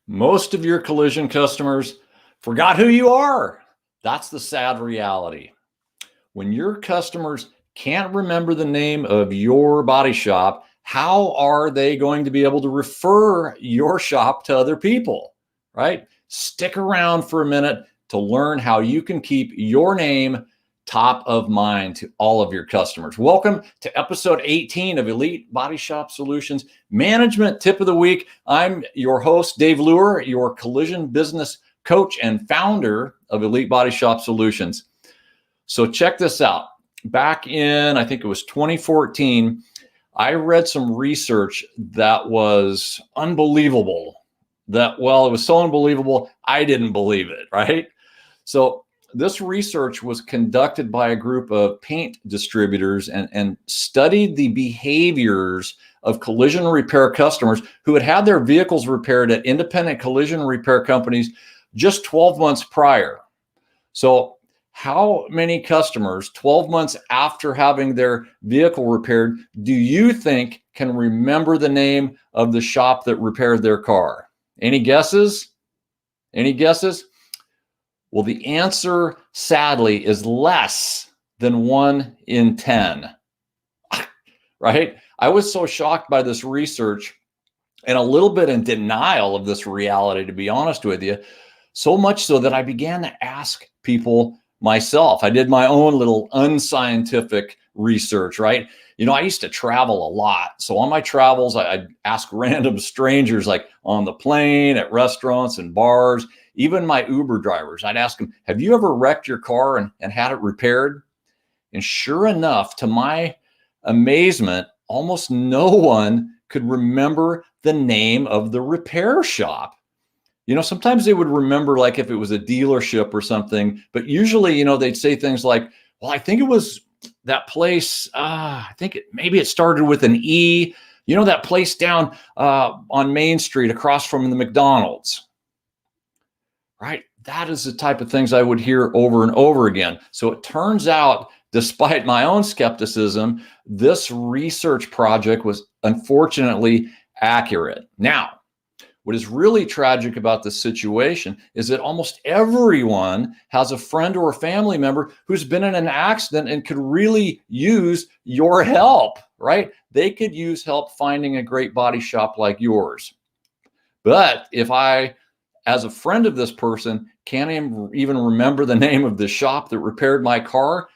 Most of your collision customers forgot who you are. That's the sad reality. When your customers can't remember the name of your body shop, how are they going to be able to refer your shop to other people, right? Stick around for a minute to learn how you can keep your name top of mind to all of your customers. Welcome to episode 18 of Elite Body Shop Solutions Management Tip of the Week. I'm your host, Dave Luehr, your collision business coach and founder of Elite Body Shop Solutions. So check this out. Back in, I think it was 2014, I read some research that was unbelievable. It was so unbelievable, I didn't believe it, right? So this research was conducted by a group of paint distributors and studied the behaviors of collision repair customers who had had their vehicles repaired at independent collision repair companies just 12 months prior. So how many customers 12 months after having their vehicle repaired do you think can remember the name of the shop that repaired their car? Any guesses? Any guesses? Well, the answer, sadly, is less than 1 in 10, right? I was so shocked by this research and a little bit in denial of this reality, to be honest with you, so much so that I began to ask people myself. I did my own little unscientific research, right? You know, I used to travel a lot. So on my travels, I'd ask random strangers, like on the plane, at restaurants and bars, even my Uber drivers. I'd ask them, have you ever wrecked your car and had it repaired? And sure enough, to my amazement, almost no one could remember the name of the repair shop. You know, sometimes they would remember, like if it was a dealership or something, but usually, you know, they'd say things like, well, I think it was that place. Maybe it started with an E, you know, that place down on Main Street across from the McDonald's. Right? That is the type of things I would hear over and over again. So it turns out, despite my own skepticism, this research project was unfortunately accurate. Now, what is really tragic about this situation is that almost everyone has a friend or a family member who's been in an accident and could really use your help, right? They could use help finding a great body shop like yours. But if I, as a friend of this person, can't even remember the name of the shop that repaired my car,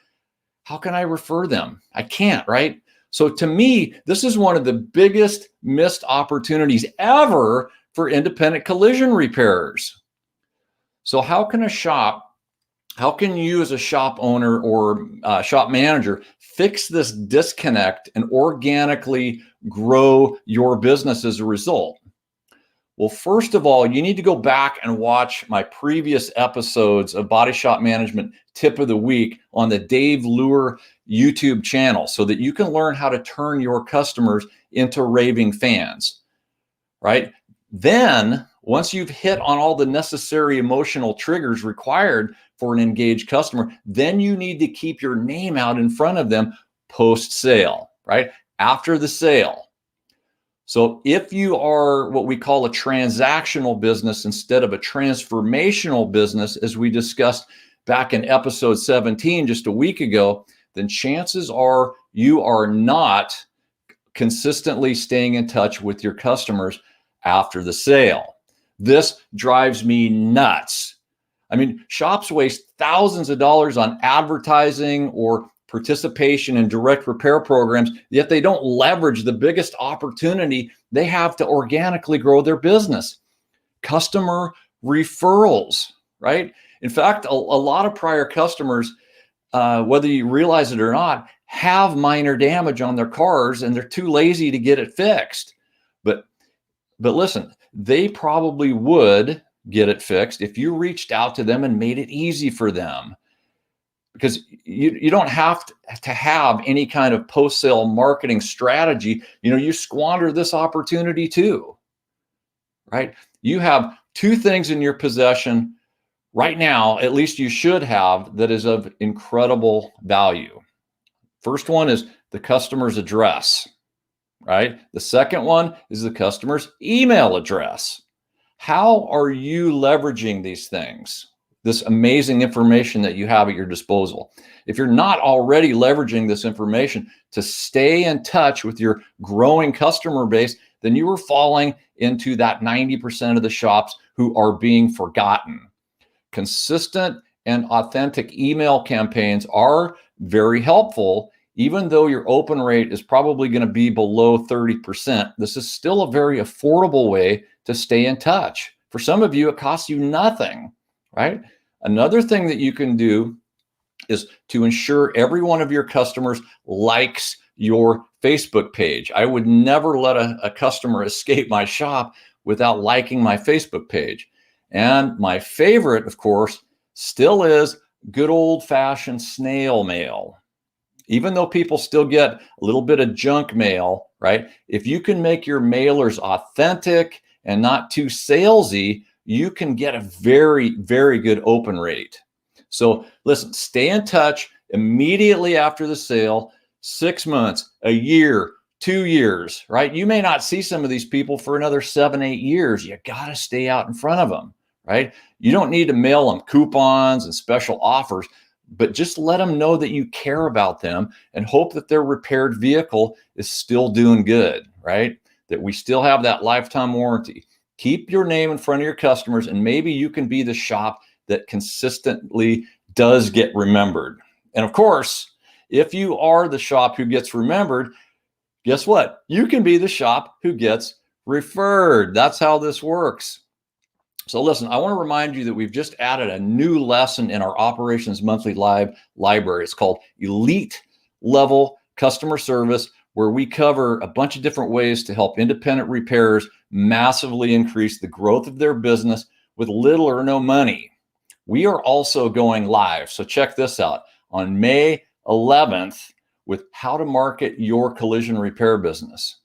how can I refer them? I can't, right? So to me, this is one of the biggest missed opportunities ever for independent collision repairers. So how can you as a shop owner or shop manager fix this disconnect and organically grow your business as a result? Well, first of all, you need to go back and watch my previous episodes of Body Shop Management Tip of the Week on the Dave Luehr YouTube channel so that you can learn how to turn your customers into raving fans, right? Then, once you've hit on all the necessary emotional triggers required for an engaged customer, then you need to keep your name out in front of them post-sale, right? After the sale. So if you are what we call a transactional business instead of a transformational business, as we discussed back in episode 17 just a week ago, then chances are you are not consistently staying in touch with your customers after the sale. This drives me nuts. I mean, shops waste thousands of dollars on advertising or participation in direct repair programs, yet they don't leverage the biggest opportunity they have to organically grow their business: customer referrals, right? In fact, a lot of prior customers, whether you realize it or not, have minor damage on their cars and they're too lazy to get it fixed. But listen, they probably would get it fixed if you reached out to them and made it easy for them. Because you don't have to have any kind of post-sale marketing strategy. You know, you squander this opportunity too, right? You have two things in your possession right now, at least you should have, that is of incredible value. First one is the customer's address, right? The second one is the customer's email address. How are you leveraging these things? This amazing information that you have at your disposal. If you're not already leveraging this information to stay in touch with your growing customer base, then you are falling into that 90% of the shops who are being forgotten. Consistent and authentic email campaigns are very helpful. Even though your open rate is probably going to be below 30%, this is still a very affordable way to stay in touch. For some of you, it costs you nothing, right? Another thing that you can do is to ensure every one of your customers likes your Facebook page. I would never let a customer escape my shop without liking my Facebook page. And my favorite, of course, still is good old-fashioned snail mail. Even though people still get a little bit of junk mail, right? If you can make your mailers authentic and not too salesy, you can get a very, very good open rate. So listen, stay in touch immediately after the sale, 6 months, a year, 2 years, right? You may not see some of these people for another 7, 8 years. You got to stay out in front of them, right? You don't need to mail them coupons and special offers, but just let them know that you care about them and hope that their repaired vehicle is still doing good, right? That we still have that lifetime warranty. Keep your name in front of your customers, and maybe you can be the shop that consistently does get remembered. And of course, if you are the shop who gets remembered, guess what? You can be the shop who gets referred. That's how this works. So listen, I want to remind you that we've just added a new lesson in our Operations Monthly Live library. It's called Elite Level Customer Service, where we cover a bunch of different ways to help independent repairers massively increase the growth of their business with little or no money. We are also going live, so check this out, on May 11th with how to market your collision repair business.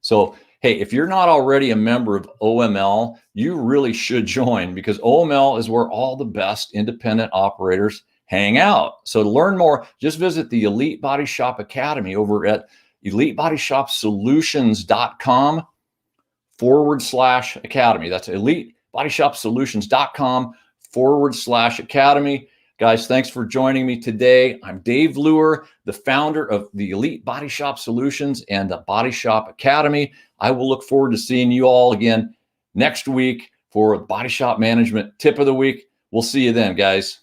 So, hey, if you're not already a member of OML, you really should join, because OML is where all the best independent operators hang out. So to learn more, just visit the Elite Body Shop Academy over at elitebodyshopsolutions.com/academy. That's elitebodyshopsolutions.com/academy. Guys, thanks for joining me today. I'm Dave Luehr, the founder of the Elite Body Shop Solutions and the Body Shop Academy. I will look forward to seeing you all again next week for the Body Shop Management Tip of the Week. We'll see you then, guys.